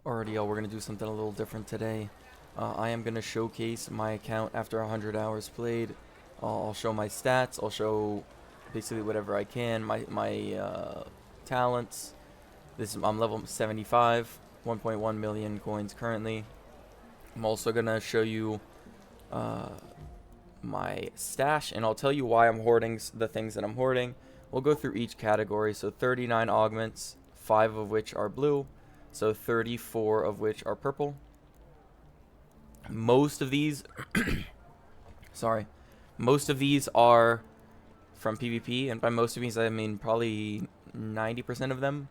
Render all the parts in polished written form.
Alrighty, y'all, we're going to do something a little different today. I am going to showcase my account after 100 hours played. I'll show my stats. I'll show basically whatever I can. My talents. I'm level 75, 1.1 million coins currently. I'm also going to show you my stash, and I'll tell you why I'm hoarding the things that I'm hoarding. We'll go through each category. So 39 augments, 5 of which are blue. So 34 of which are purple. Most of these, most of these are from PvP, and by most of these I mean probably 90% of them.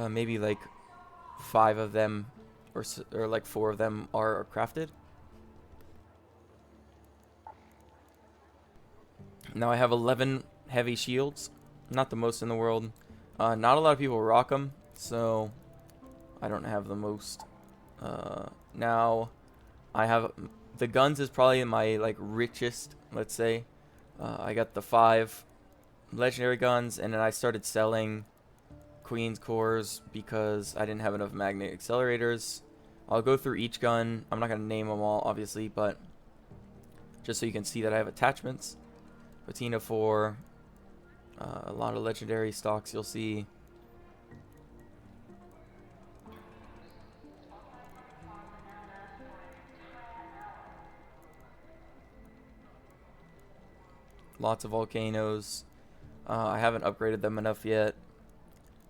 Maybe like 5 of them, or like 4 of them are crafted. Now I have 11 heavy shields, not the most in the world. Not a lot of people rock them, so I don't have the most. Now I have the guns is probably my like richest, let's say. I got the 5 legendary guns, and then I started selling Queen's cores because I didn't have enough magnet accelerators. I'll go through each gun. I'm not gonna name them all, obviously, but just so you can see that I have attachments. Patina 4, a lot of legendary stocks you'll see. Lots of volcanoes. I haven't upgraded them enough yet,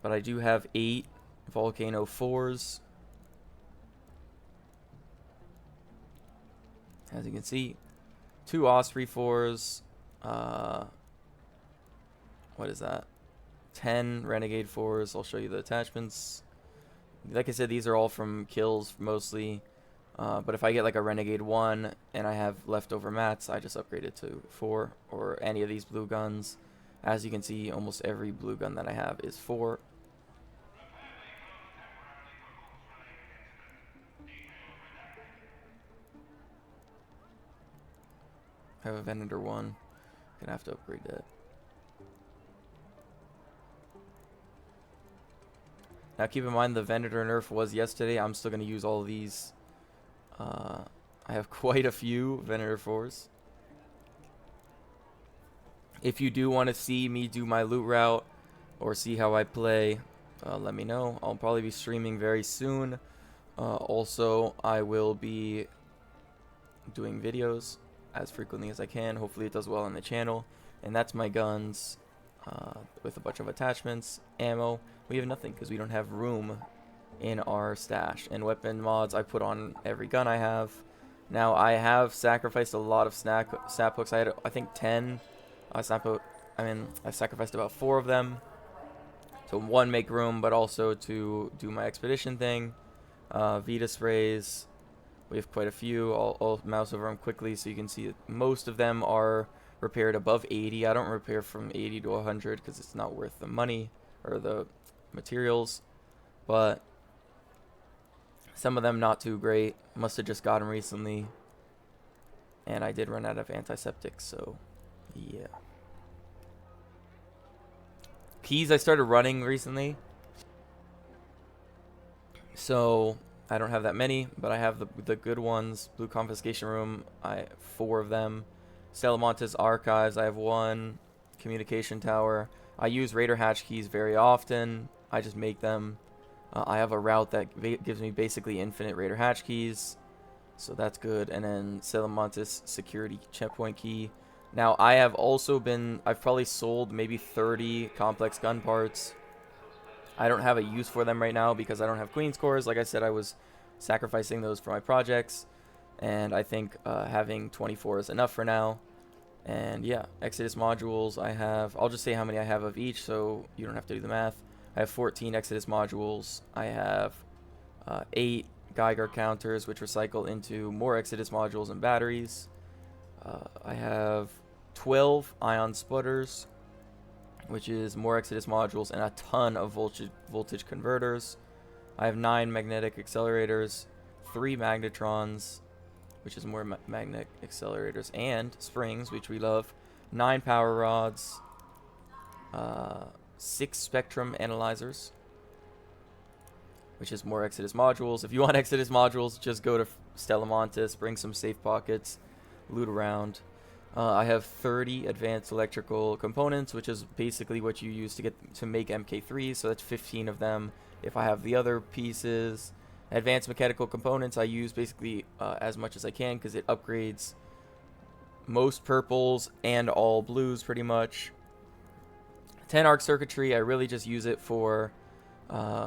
but I do have 8 volcano 4s. As you can see, 2 Osprey 4s. What is that? 10 Renegade 4s. I'll show you the attachments. Like I said, these are all from kills mostly. But if I get like a Renegade 1 and I have leftover mats, I just upgrade it to 4, or any of these blue guns. As you can see, almost every blue gun that I have is 4. I have a Venator 1. Gonna have to upgrade that. Now keep in mind the Venator nerf was yesterday. I'm still gonna use all of these. I have quite a few Venator 4s. If you do want to see me do my loot route or see how I play, let me know. I'll probably be streaming very soon. Also, I will be doing videos as frequently as I can. Hopefully it does well on the channel. And that's my guns with a bunch of attachments. Ammo, we have nothing because we don't have room in our stash. And weapon mods, I put on every gun I have. Now I have sacrificed a lot of snap hooks. I had, I think, 10 I sacrificed about 4 of them to, 1, make room, but also to do my expedition thing. Vita sprays, we have quite a few. I'll mouse over them quickly so you can see that most of them are repaired above 80. I don't repair from 80 to 100 because it's not worth the money or the materials, but some of them not too great. Must have just got them recently, and I did run out of antiseptics, so yeah. Keys I started running recently, so I don't have that many, but I have the good ones. Blue Confiscation Room, 4 of them. Salamanta's Archives, I have 1. Communication Tower. I use Raider Hatch keys very often. I just make them. I have a route that gives me basically infinite Raider Hatch keys, so that's good. And then Salamanta's Security Checkpoint Key. Now, I have also I've probably sold maybe 30 complex gun parts. I don't have a use for them right now because I don't have Queen's cores. Like I said, I was sacrificing those for my projects, and I think having 24 is enough for now. And yeah, Exodus modules, I'll just say how many I have of each so you don't have to do the math. I have 14 Exodus modules. I have 8 Geiger counters, which recycle into more Exodus modules and batteries. I have 12 ion splitters, which is more Exodus modules and a ton of voltage converters. I have 9 magnetic accelerators, 3 magnetrons, which is more magnetic accelerators, and springs, which we love. 9 power rods, 6 spectrum analyzers, which is more Exodus modules. If you want Exodus modules, just go to Stellamontis, bring some safe pockets, loot around. I have 30 advanced electrical components, which is basically what you use to make MK3, so that's 15 of them. If I have the other pieces, advanced mechanical components, I use basically as much as I can because it upgrades most purples and all blues pretty much. 10 arc circuitry, I really just use it for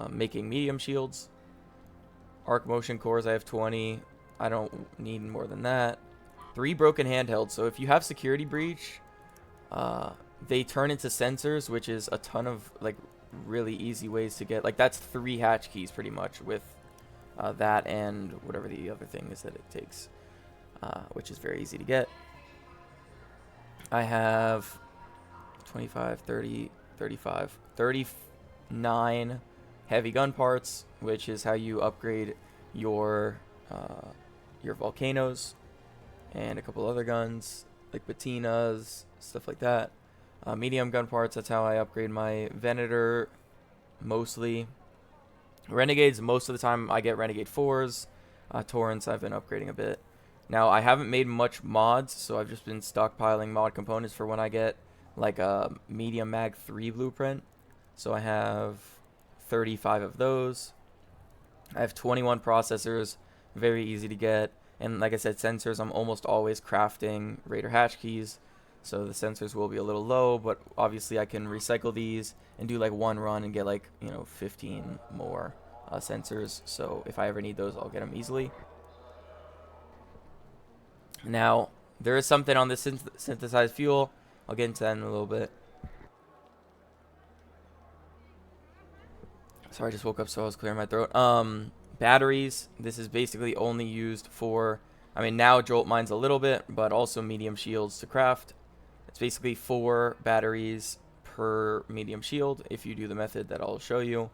making medium shields. Arc motion cores, I have 20. I don't need more than that. 3 broken handhelds. So if you have security breach, they turn into sensors, which is a ton of like really easy ways to get. Like that's 3 hatch keys pretty much with that and whatever the other thing is that it takes, which is very easy to get. I have 25, 30, 35, 39 heavy gun parts, which is how you upgrade your volcanoes, and a couple other guns like patinas, stuff like that. Medium gun parts, that's how I upgrade my Venator mostly. Renegades, most of the time I get Renegade 4s. Torrents, I've been upgrading a bit. Now, I haven't made much mods, so I've just been stockpiling mod components for when I get like a medium mag 3 blueprint. So I have 35 of those. I have 21 processors, very easy to get. And like I said, sensors, I'm almost always crafting Raider hatch keys. So the sensors will be a little low, but obviously I can recycle these and do like one run and get like, 15 more sensors. So if I ever need those, I'll get them easily. Now, there is something on this synthesized fuel. I'll get into that in a little bit. Sorry, I just woke up, so I was clearing my throat. Batteries. This is basically only used for, now Jolt mines a little bit, but also medium shields to craft. It's basically 4 batteries per medium shield if you do the method that I'll show you.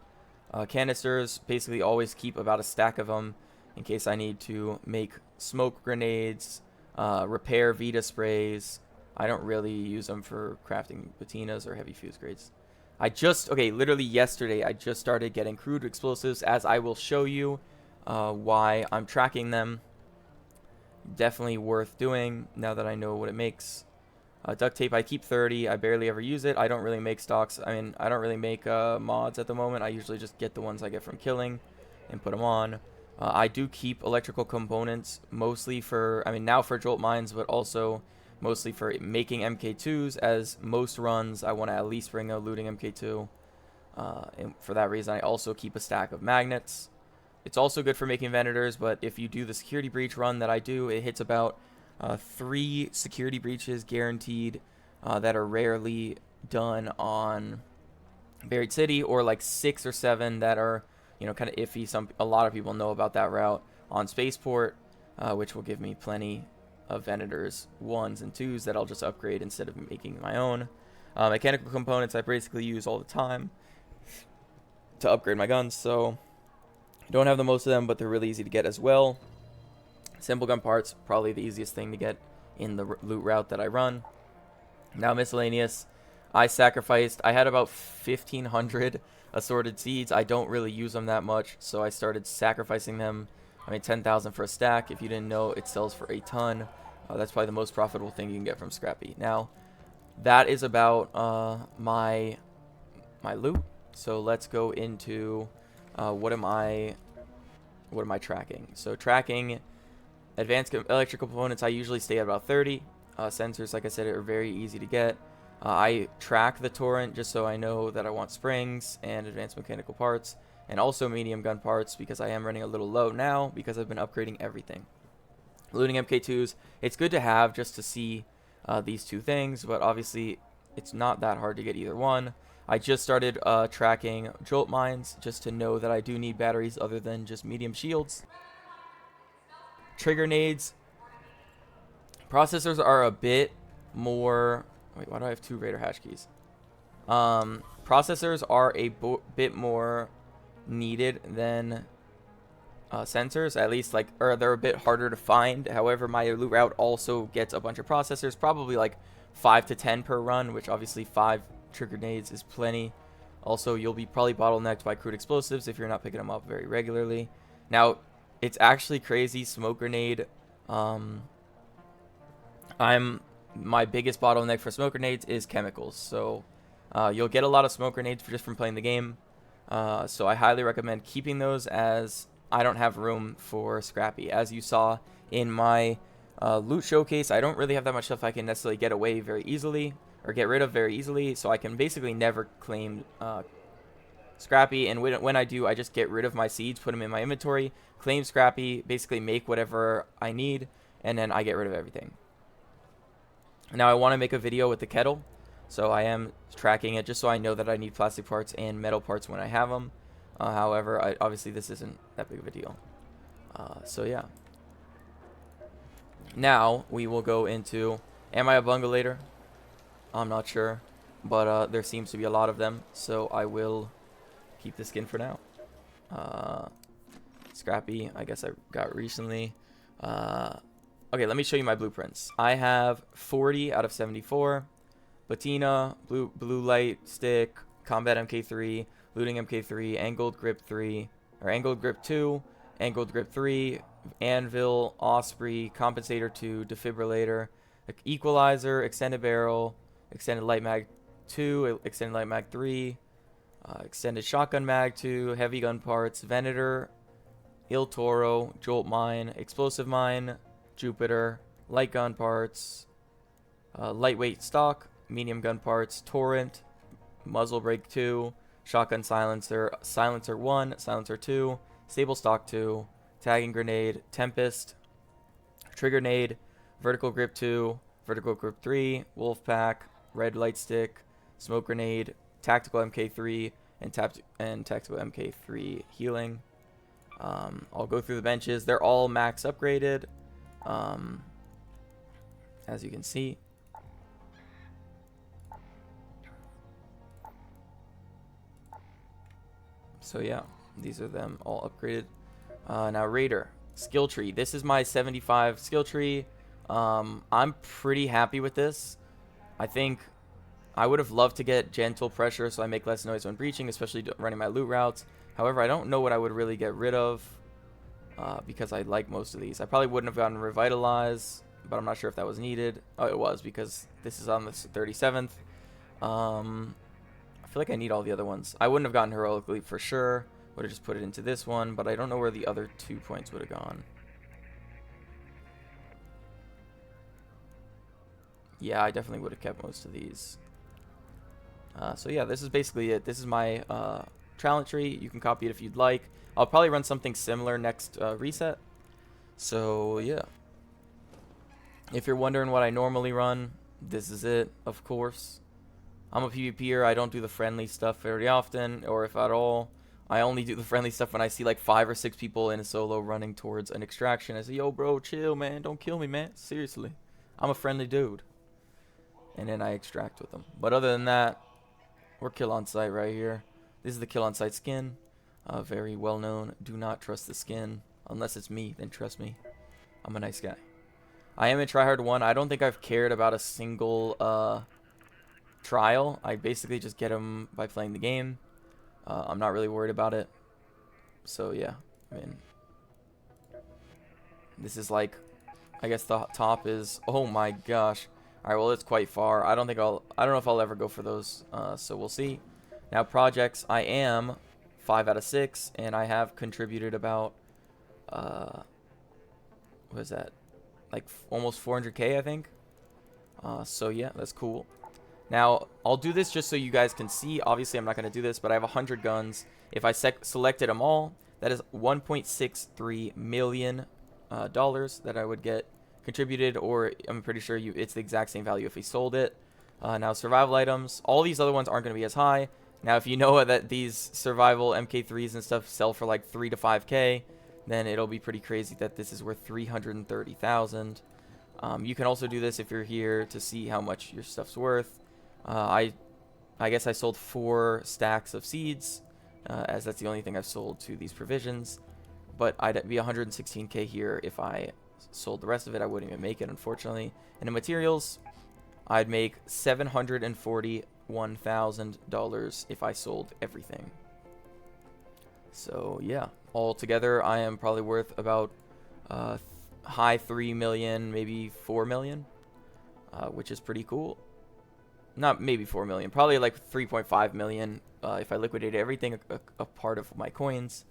Canisters, basically always keep about a stack of them in case I need to make smoke grenades, repair Vita sprays. I don't really use them for crafting patinas or heavy fuse grades. Literally yesterday, I just started getting crude explosives, as I will show you why I'm tracking them. Definitely worth doing now that I know what it makes. Duct tape, I keep 30. I barely ever use it. I don't really make stocks. I don't really make mods at the moment. I usually just get the ones I get from killing and put them on. I do keep electrical components mostly for, now for Jolt mines, but also mostly for making MK2s, as most runs I want to at least bring a looting MK2. And for that reason, I also keep a stack of magnets. It's also good for making Venators, but if you do the security breach run that I do, it hits about 3 security breaches guaranteed that are rarely done on Buried City, or like 6 or 7 that are, kind of iffy. A lot of people know about that route on Spaceport, which will give me plenty of Venators 1s and 2s that I'll just upgrade instead of making my own. Mechanical components I basically use all the time to upgrade my guns, so I don't have the most of them, but they're really easy to get as well. Simple gun parts, probably the easiest thing to get in the loot route that I run. Now miscellaneous, I had about 1,500 assorted seeds. I don't really use them that much, so I started sacrificing them. 10,000 for a stack. If you didn't know, it sells for a ton. That's probably the most profitable thing you can get from Scrappy. Now, that is about my loot. So let's go into what am I tracking. So tracking advanced electrical components, I usually stay at about 30. Sensors, like I said, are very easy to get. I track the torrent just so I know that I want springs and advanced mechanical parts, and also medium gun parts, because I am running a little low now because I've been upgrading everything. Looting MK2s, it's good to have just to see these 2 things, but obviously it's not that hard to get either one. I just started tracking Jolt mines just to know that I do need batteries other than just medium shields. Trigger nades. Processors are a bit more... Wait, why do I have 2 Raider hatch keys? Processors are a bit more needed than sensors, at least, or they're a bit harder to find. However, my loot route also gets a bunch of processors, probably like 5 to 10 per run, which obviously 5 trigger nades is plenty. Also, you'll be probably bottlenecked by crude explosives if you're not picking them up very regularly. Now, it's actually crazy. Smoke grenade. My biggest bottleneck for smoke grenades is chemicals. So you'll get a lot of smoke grenades just from playing the game. So I highly recommend keeping those, as I don't have room for Scrappy. As you saw in my loot showcase, I don't really have that much stuff I can necessarily get away very easily or get rid of very easily. So I can basically never claim Scrappy, and when I do, I just get rid of my seeds, put them in my inventory, claim Scrappy, basically make whatever I need, and then I get rid of everything. Now I want to make a video with the kettle, so I am tracking it just so I know that I need plastic parts and metal parts when I have them. However, obviously this isn't that big of a deal. So yeah. Now we will go into, am I a bungalator? I'm not sure, but there seems to be a lot of them, so I will keep the skin for now. Scrappy, I guess I got recently. Okay, let me show you my blueprints. I have 40 out of 74. Patina, blue light stick, combat MK3, looting MK3, angled grip 3, or angled grip 2, angled grip 3, anvil, osprey, compensator 2, defibrillator, equalizer, extended barrel, extended light mag 2, extended light mag 3, extended shotgun mag 2, heavy gun parts, Venator, Il Toro, jolt mine, explosive mine, Jupiter, light gun parts, lightweight stock, medium gun parts, torrent, muzzle brake 2, shotgun silencer, silencer 1, silencer 2, stable stock 2, tagging grenade, tempest, trigger nade, vertical grip 2, vertical grip 3, wolf pack, red light stick, smoke grenade, tactical MK3, and tactical MK3 healing. I'll go through the benches. They're all max upgraded, as you can see. So yeah, these are them all upgraded. Now Raider skill tree. This is my 75 skill tree. I'm pretty happy with this. I think I would have loved to get gentle pressure so I make less noise when breaching, especially running my loot routes. However, I don't know what I would really get rid of, because I like most of these. I probably wouldn't have gotten Revitalize, but I'm not sure if that was needed. Oh, it was, because this is on the 37th. I feel like I need all the other ones. I wouldn't have gotten Heroic Leap for sure. Would have just put it into this one, but I don't know where the other 2 points would have gone. Yeah, I definitely would have kept most of these. So yeah, this is basically it. This is my talent tree. You can copy it if you'd like. I'll probably run something similar next reset. So yeah. If you're wondering what I normally run, this is it, of course. I'm a PvPer. I don't do the friendly stuff very often, or if at all. I only do the friendly stuff when I see like 5 or 6 people in a solo running towards an extraction. I say, yo, bro, chill, man. Don't kill me, man. Seriously. I'm a friendly dude. And then I extract with them. But other than that, we're kill on site right here. This is the kill on site skin. Very well known. Do not trust the skin. Unless it's me, then trust me. I'm a nice guy. I am in tryhard 1. I don't think I've cared about a single trial. I basically just get them by playing the game. I'm not really worried about it. So yeah, I mean, this is like, I guess the top is, oh my gosh. All right, well, it's quite far. I don't know if I'll ever go for those. So we'll see. Now projects, I am 5 out of 6, and I have contributed about, what is that? Like almost 400K, I think. So yeah, that's cool. Now, I'll do this just so you guys can see. Obviously, I'm not going to do this, but I have 100 guns. If I selected them all, that is $1.63 million that I would get contributed, or I'm pretty sure it's the exact same value if we sold it. Now, survival items. All these other ones aren't going to be as high. Now, if you know that these survival MK3s and stuff sell for like 3 to 5K, then it'll be pretty crazy that this is worth 330,000. You can also do this if you're here to see how much your stuff's worth. I guess I sold 4 stacks of seeds, as that's the only thing I've sold to these provisions. But I'd be 116K here if I sold the rest of it. I wouldn't even make it, unfortunately. And in materials, I'd make 741 $101,000 if I sold everything. So yeah, altogether I am probably worth about high 3 million, maybe 4 million, which is pretty cool. Not maybe 4 million, probably like 3.5 million if I liquidated everything, a part of my coins.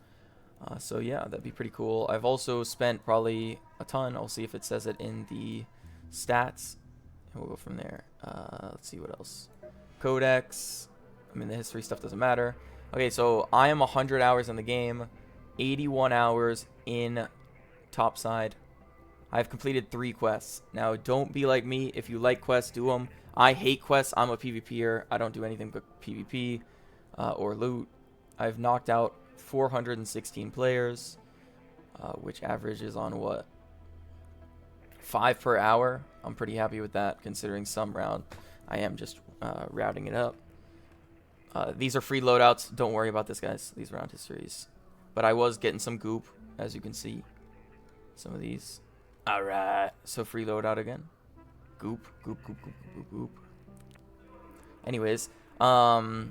So yeah, that'd be pretty cool. I've also spent probably a ton. I'll see if it says it in the stats, and we'll go from there. Let's see what else. Codex. I mean, the history stuff doesn't matter. Okay, so I am 100 hours in the game, 81 hours in topside. I've completed 3 quests. Now, don't be like me. If you like quests, do them. I hate quests. I'm a PvPer. I don't do anything but PvP or loot. I've knocked out 416 players, which averages on what? 5 per hour. I'm pretty happy with that, considering some round I am just routing it up. These are free loadouts. Don't worry about this, guys. These round histories. But I was getting some goop, as you can see. Some of these. Alright. So free loadout again. Goop, goop, goop, goop, goop, goop. Anyways, I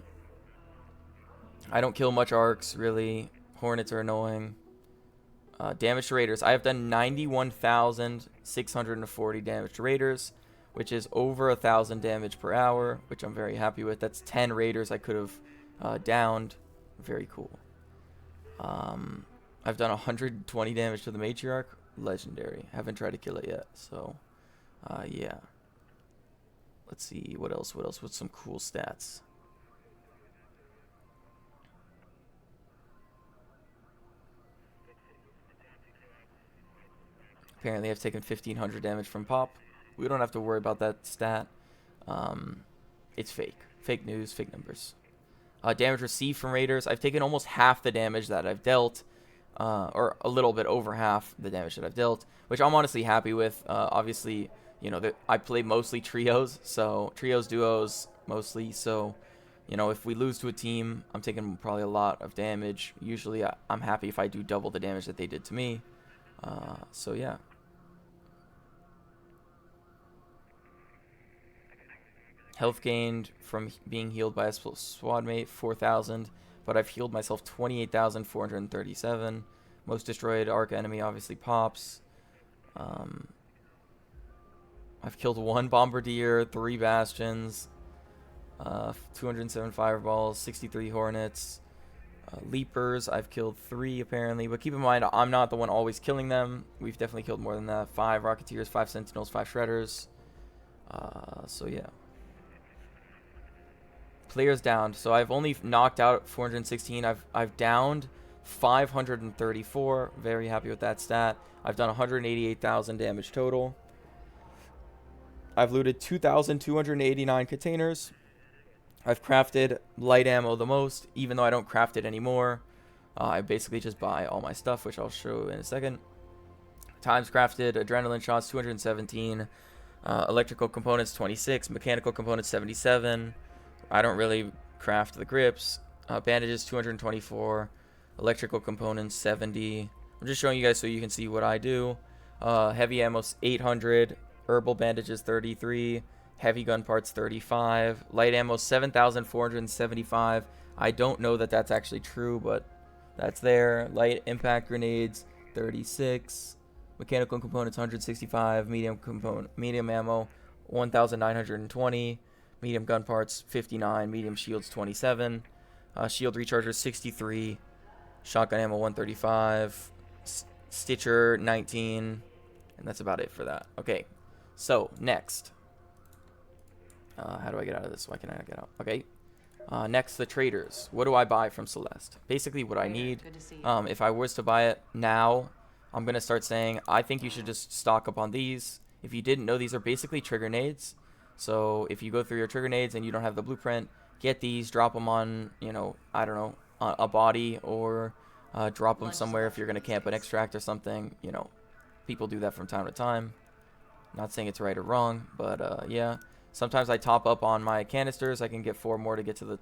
don't kill much arcs, really. Hornets are annoying. Damage to raiders. I have done 91,640 damage to raiders, which is over 1,000 damage per hour, which I'm very happy with. That's 10 raiders I could have downed. Very cool. I've done 120 damage to the matriarch. Legendary. Haven't tried to kill it yet, so yeah. Let's see what else. What's some cool stats? Apparently I've taken 1,500 damage from pop. We don't have to worry about that stat. It's fake. Fake news, fake numbers. Damage received from raiders. I've taken almost half the damage that I've dealt. Or a little bit over half the damage that I've dealt, which I'm honestly happy with. Obviously, you know, I play mostly trios, so trios, duos, mostly. So, you know, if we lose to a team, I'm taking probably a lot of damage. Usually, I'm happy if I do double the damage that they did to me. So yeah. Health gained from being healed by a squad mate, 4,000. But I've healed myself 28,437. Most destroyed arc enemy obviously pops. I've killed 1 bombardier, 3 bastions, 207 fireballs, 63 hornets. Leapers, I've killed 3 apparently. But keep in mind, I'm not the one always killing them. We've definitely killed more than that. 5 rocketeers, 5 sentinels, 5 shredders. So yeah. Players downed. So I've only knocked out 416. I've downed 534. Very happy with that stat. I've done 188,000 damage total. I've looted 2,289 containers. I've crafted light ammo the most, even though I don't craft it anymore. I basically just buy all my stuff, which I'll show in a second. Times crafted, adrenaline shots 217, electrical components 26, mechanical components 77. I don't really craft the grips. Bandages 224, electrical components 70. I'm just showing you guys so you can see what I do. Heavy ammo 800, herbal bandages 33, heavy gun parts 35, light ammo 7,475. I don't know that that's actually true, but that's there. Light impact grenades 36, mechanical components 165, medium ammo 1,920. Medium gun parts 59, medium shields 27, shield rechargers 63, shotgun ammo 135, Stitcher 19, and that's about it for that. Okay, so next, how do I get out of this? Why can't I get out? Okay, next, the traders. What do I buy from Celeste? Basically what I need. If I was to buy it now, I'm gonna start saying I think you should just stock up on these. If you didn't know, these are basically trigger nades. So if you go through your trigger nades and you don't have the blueprint, get these, drop them on, you know, I don't know, a body, or drop them somewhere if you're going to camp an extract or something. You know, people do that from time to time. Not saying it's right or wrong, but yeah. Sometimes I top up on my canisters. I can get 4 more to get to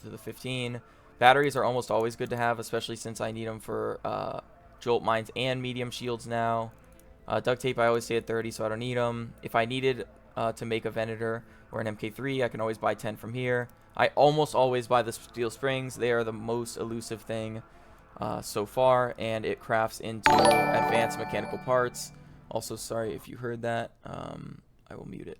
the 15. Batteries are almost always good to have, especially since I need them for jolt mines and medium shields now. Duct tape I always stay at 30, so I don't need them. If I needed to make a Venator or an MK3. I can always buy 10 from here. I almost always buy the steel springs. They are the most elusive thing so far, and it crafts into advanced mechanical parts. Also, sorry if you heard that. I will mute it.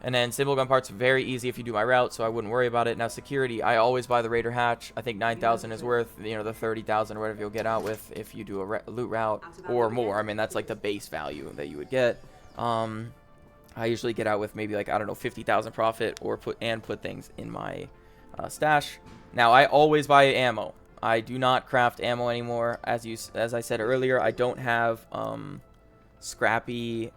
And then symbol gun parts, very easy if you do my route, so I wouldn't worry about it. Now security, I always buy the Raider hatch. I think 9,000 is worth, you know, the 30,000 or whatever you'll get out with if you do a loot route or more. I mean, that's like the base value that you would get. I usually get out with maybe like, I don't know, 50,000 profit or put things in my stash. Now I always buy ammo. I do not craft ammo anymore. As I said earlier, I don't have scrappy.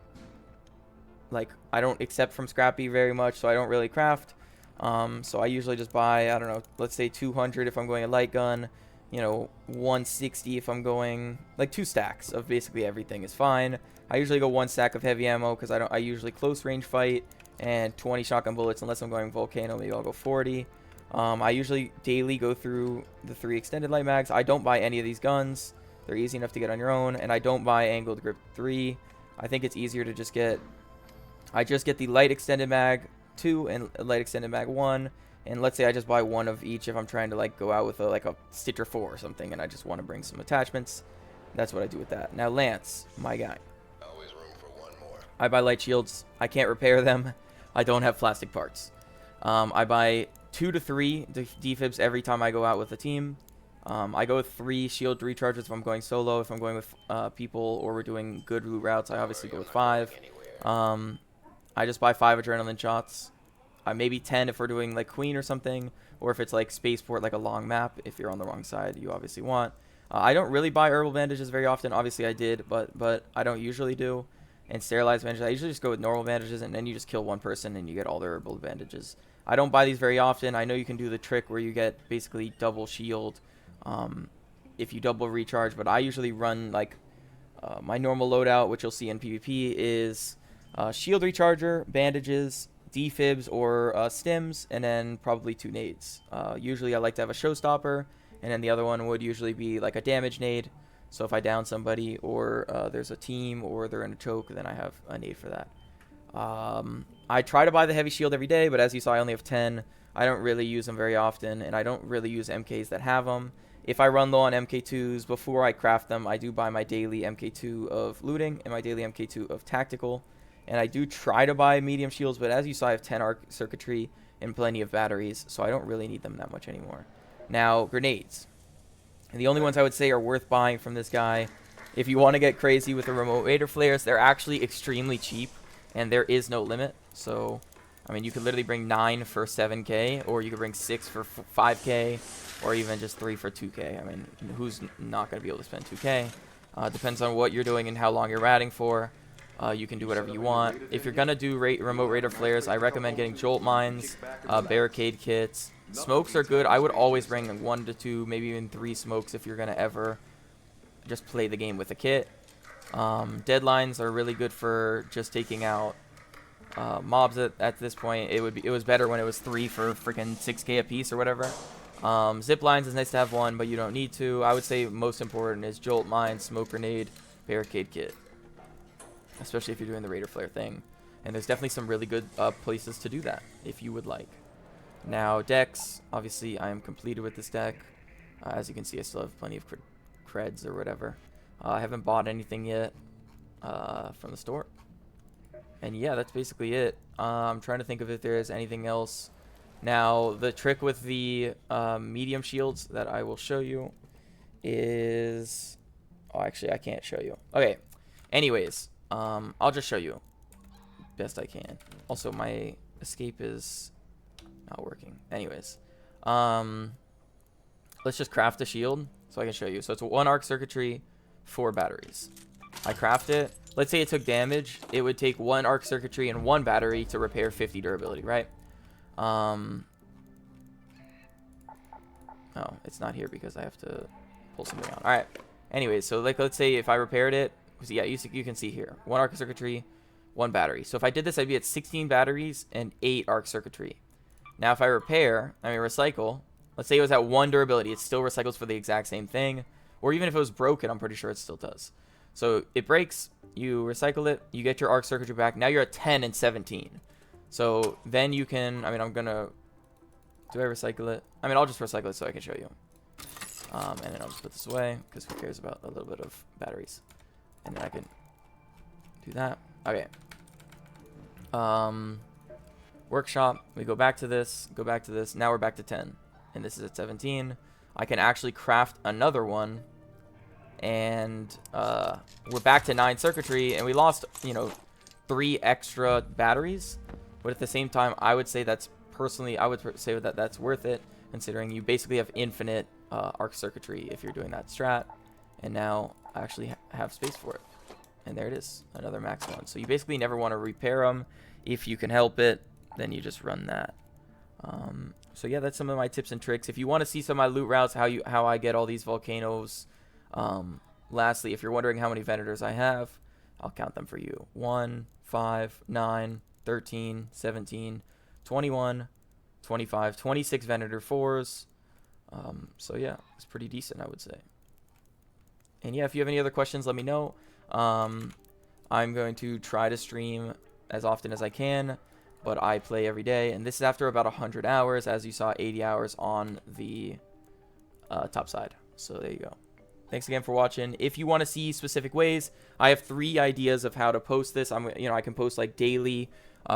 Like, I don't accept from scrappy very much, so I don't really craft. So I usually just buy, I don't know, let's say 200 if I'm going a light gun, you know, 160 if I'm going, like 2 stacks of basically everything is fine. I usually go 1 stack of heavy ammo because I usually close range fight, and 20 shotgun bullets unless I'm going volcano. Maybe I'll go 40. I usually daily go through the 3 extended light mags. I don't buy any of these guns. They're easy enough to get on your own, and I don't buy angled grip 3. I think it's easier to just get... I just get the light extended mag 2 and light extended mag 1, and let's say I just buy one of each if I'm trying to like go out with like a Stitcher 4 or something and I just want to bring some attachments. That's what I do with that. Now Lance, my guy. Always room for one more. I buy light shields. I can't repair them. I don't have plastic parts. I buy 2 to 3 defibs every time I go out with a team. I go with 3 shield recharges if I'm going solo. If I'm going with people or we're doing good loot routes, I obviously go with 5. I just buy 5 adrenaline shots. Maybe 10 if we're doing like Queen or something, or if it's like spaceport, like a long map. If you're on the wrong side, you obviously want. I don't really buy herbal bandages very often. Obviously I did, but I don't usually do. And sterilized bandages, I usually just go with normal bandages, and then you just kill one person and you get all the herbal bandages. I don't buy these very often. I know you can do the trick where you get basically double shield if you double recharge, but I usually run like my normal loadout, which you'll see in PvP, is shield recharger, bandages, defibs or stims, and then probably 2 nades. Usually I like to have a showstopper, and then the other one would usually be like a damage nade. So if I down somebody, or there's a team, or they're in a choke, then I have a nade for that. I try to buy the heavy shield every day, but as you saw, I only have 10. I don't really use them very often, and I don't really use MKs that have them. If I run low on MK2s before I craft them, I do buy my daily MK2 of looting and my daily MK2 of tactical. And I do try to buy medium shields, but as you saw, I have 10 arc circuitry and plenty of batteries, so I don't really need them that much anymore. Now, grenades. And the only ones I would say are worth buying from this guy, if you want to get crazy with the remote raider flares, they're actually extremely cheap, and there is no limit. So, I mean, you could literally bring 9 for 7k, or you could bring 6 for 5k, or even just 3 for 2k. I mean, who's not going to be able to spend 2k? Depends on what you're doing and how long you're ratting for. You can do whatever you want. If you're going to do remote raider flares, I recommend getting jolt mines, barricade kits. Smokes are good. I would always bring 1 to 2, maybe even 3 smokes if you're going to ever just play the game with a kit. Deadlines are really good for just taking out mobs at this point. It was better when it was 3 for freaking 6k a piece or whatever. Zip lines is nice to have 1, but you don't need to. I would say most important is jolt mine, smoke grenade, barricade kit, especially if you're doing the raider flare thing. And there's definitely some really good places to do that if you would like. Now decks, obviously I am completed with this deck. As you can see, I still have plenty of creds or whatever. I haven't bought anything yet from the store. And yeah, that's basically it. I'm trying to think of if there is anything else. Now, the trick with the medium shields that I will show you is... Oh, actually, I can't show you. Okay. Anyways, I'll just show you best I can. Also, my escape is not working. Anyways, let's just craft a shield so I can show you. So it's 1 arc circuitry, 4 batteries. I craft it. Let's say it took damage. It would take 1 arc circuitry and 1 battery to repair 50 durability, right? Oh, it's not here because I have to pull something out. All right. Anyways, so like let's say if I repaired it, yeah, you can see here 1 arc circuitry, 1 battery. So if I did this, I'd be at 16 batteries and 8 arc circuitry. Now if I recycle, let's say it was at 1 durability, it still recycles for the exact same thing. Or even if it was broken, I'm pretty sure it still does. So it breaks, you recycle it, you get your arc circuitry back. Now you're at 10 and 17. So then you can, I mean, I'm gonna, do I recycle it? I mean, I'll just recycle it so I can show you. And then I'll just put this away because who cares about a little bit of batteries. And then I can do that. Okay. Workshop, we go back to this, now we're back to 10, and this is at 17. I can actually craft another one, and we're back to 9 circuitry, and we lost, you know, 3 extra batteries, but at the same time, I would say that's personally, I would say that that's worth it, considering you basically have infinite arc circuitry if you're doing that strat, and now I actually have space for it. And there it is, another max one. So you basically never want to repair them. If you can help it, then you just run that. So yeah, that's some of my tips and tricks. If you want to see some of my loot routes, how I get all these volcanoes. Lastly, if you're wondering how many vendors I have, I'll count them for you. 1, 5, 9, 13, 17, 21, 25, 26 vendor 4s. So yeah, it's pretty decent, I would say. And yeah, if you have any other questions, let me know. I'm going to try to stream as often as I can, but I play every day, and this is after about 100 hours. As you saw, 80 hours on the top side. So there you go. Thanks again for watching. If you want to see specific ways, I have 3 ideas of how to post this. I can post like daily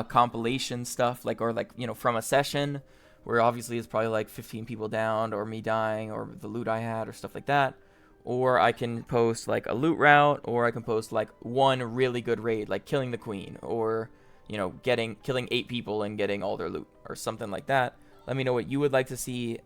compilation stuff, or from a session where obviously it's probably like 15 people down, or me dying, or the loot I had, or stuff like that. Or I can post like a loot route, or I can post like one really good raid, like killing the queen, or killing 8 people and getting all their loot, or something like that. Let me know what you would like to see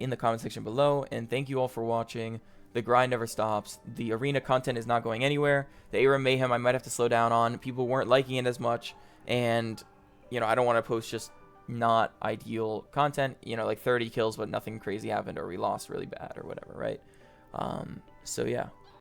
in the comment section below, and thank you all for watching. The grind never stops. The arena content is not going anywhere. The era mayhem I might have to slow down on. People weren't liking it as much, and I don't want to post just not ideal content, like 30 kills but nothing crazy happened, or we lost really bad or whatever, right? So yeah.